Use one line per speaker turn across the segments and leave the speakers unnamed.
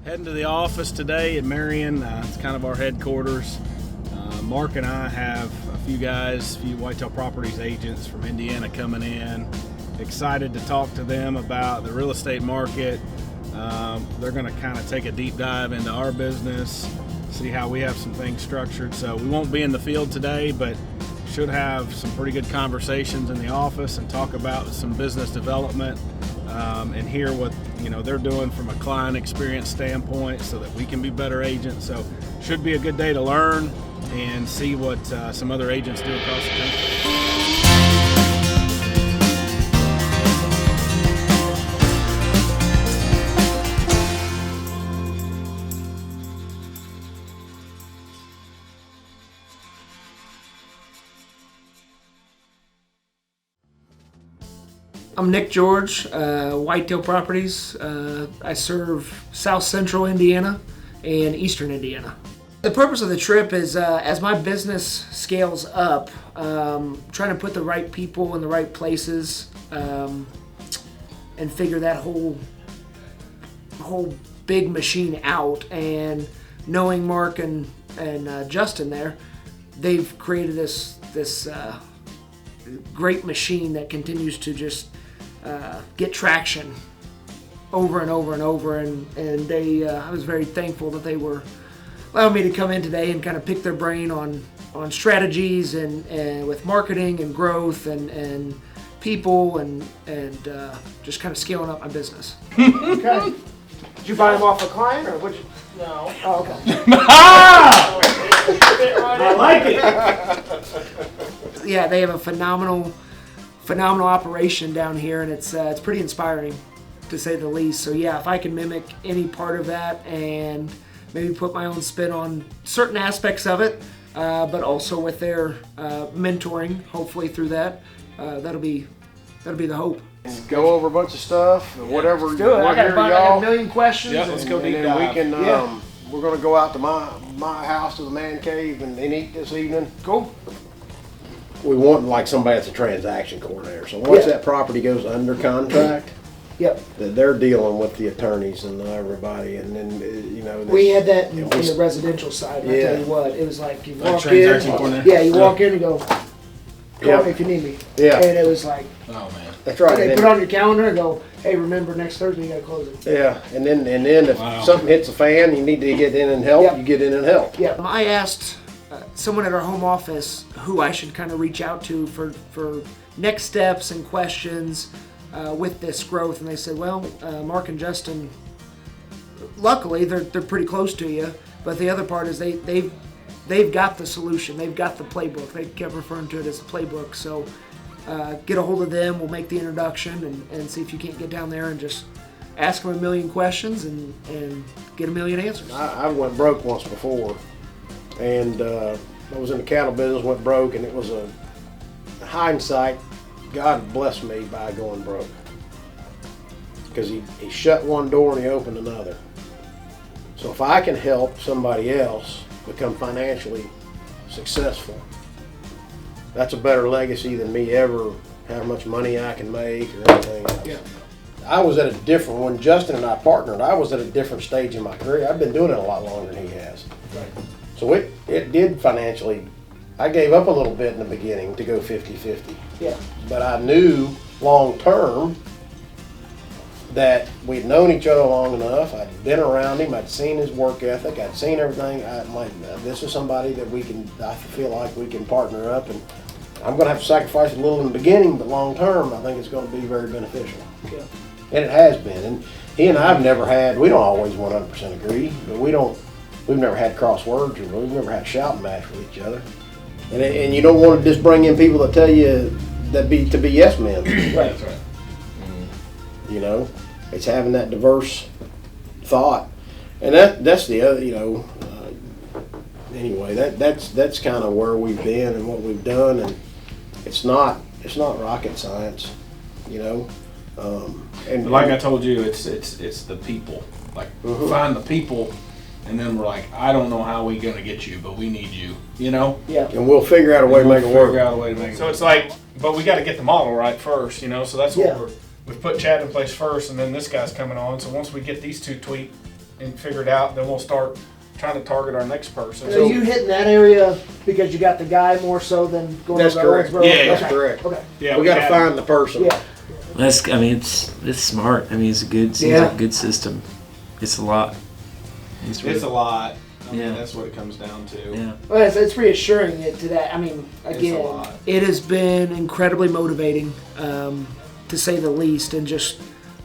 Heading to the office today in Marion. It's kind of our headquarters. Mark and I have a few Whitetail Properties agents from Indiana coming in. Excited to talk to them about the real estate market. They're going to kind of take a deep dive into our business, see how we have some things structured. So we won't be in the field today, but should have some pretty good conversations in the office and talk about some business development and hear what they're doing from a client experience standpoint so that we can be better agents. So should be a good day to learn and see what some other agents do across the country.
I'm Nick George, Whitetail Properties. I serve South Central Indiana and Eastern Indiana. The purpose of the trip is, as my business scales up, trying to put the right people in the right places and figure that whole big machine out. And knowing Mark and Justin there, they've created this great machine that continues to just get traction over and over and over, and they I was very thankful that they were allowing me to come in today and kind of pick their brain on strategies and with marketing and growth and people and just kind of scaling up my business. Okay. Did you buy them off a client or what?
No.
Oh, okay.
I like it.
Yeah, they have a phenomenal operation down here, and it's pretty inspiring, to say the least. So yeah, if I can mimic any part of that and maybe put my own spin on certain aspects of it, but also with their mentoring, hopefully through that, that'll be the hope.
Go over a bunch of stuff, whatever.
Let's do it. I got a million questions.
Yeah, let's go deep
and
dive.
we can. We're gonna go out to my house to the man cave and eat this evening.
Cool.
We want like somebody that's a transaction coordinator. So once that property goes under contract,
Yep.
that they're dealing with the attorneys and everybody, and then
We had that in the residential side. And I tell you what, it was like you walk
transaction
in.
coordinator?
Yeah, you walk in and go, call me if you need me.
Yeah.
And it was like,
Oh man.
That's right.
they
And
put
then,
on your calendar and go, hey, remember next Thursday you gotta close it.
yeah, and then if something hits the fan, you need to get in and help.
Yep.
You get in and help.
Yeah, I asked someone at our home office who I should kind of reach out to for next steps and questions with this growth, and they said, well, Mark and Justin, luckily they're pretty close to you, but the other part is they've got the solution, they've got the playbook. They kept referring to it as the playbook. So get a hold of them, we'll make the introduction and see if you can't get down there and just ask them a million questions and get a million answers.
I went broke once before, and I was in the cattle business, went broke, and it was in hindsight, God blessed me by going broke. Because he shut one door and he opened another. So if I can help somebody else become financially successful, that's a better legacy than me ever how much money I can make or anything else.
Yeah.
I was at a different, when Justin and I partnered, I was at a different stage in my career. I've been doing it a lot longer than he has.
Right.
So it did financially, I gave up a little bit in the beginning to go 50-50.
Yeah.
But I knew long term that we'd known each other long enough. I'd been around him. I'd seen his work ethic. I'd seen everything. I'm like, this is somebody that I feel like we can partner up. And I'm going to have to sacrifice a little in the beginning, but long term, I think it's going to be very beneficial.
Yeah.
And it has been. And he and I have never had, we don't always 100% agree, but we've never had crosswords or we've never had a shouting match with each other. And you don't want to just bring in people that tell you to be yes men.
Right.
That's right.
It's having that diverse thought, and that's the other. Anyway, that's kind of where we've been and what we've done, and it's not rocket science, And
Like I told you, it's the people. Like find the people. And then we're like, I don't know how we're gonna get you, but we need you.
Yeah.
And we'll figure out a way to make it work.
Figure out a way to make it
So
work.
it's like, but we got to get the model right first, so that's what
Yeah.
we've put Chad in place first, and then this guy's coming on. So once we get these two tweaked, and figure it out. Then we'll start trying to target our next person.
So you hitting that area because you got the guy more so than going
That's
to
correct.
Owensboro?
Yeah,
That's
Okay.
correct.
Okay.
Yeah,
We got to
had-
find the person.
Yeah.
That's, I mean, it's smart. I mean, it's a good, seems
Yeah.
like a good system. It's a lot.
It's a lot. I mean,
Yeah.
that's what it comes down to.
Yeah.
Well, it's reassuring it to that. I mean,
It's
again,
a lot.
it has been incredibly motivating, to say the least, and just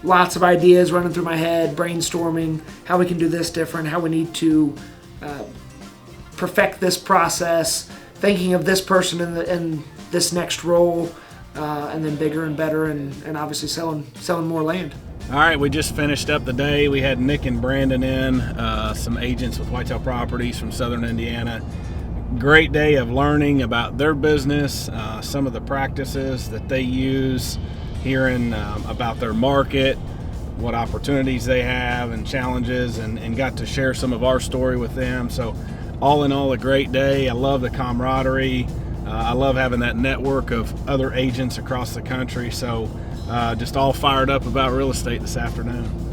lots of ideas running through my head, brainstorming how we can do this different, how we need to perfect this process, thinking of this person in this next role, and then bigger and better, and obviously selling more land.
All right, we just finished up the day. We had Nick and Brandon in, some agents with Whitetail Properties from Southern Indiana. Great day of learning about their business, some of the practices that they use, hearing about their market, what opportunities they have and challenges, and got to share some of our story with them. So all in all, a great day. I love the camaraderie. I love having that network of other agents across the country. So just all fired up about real estate this afternoon.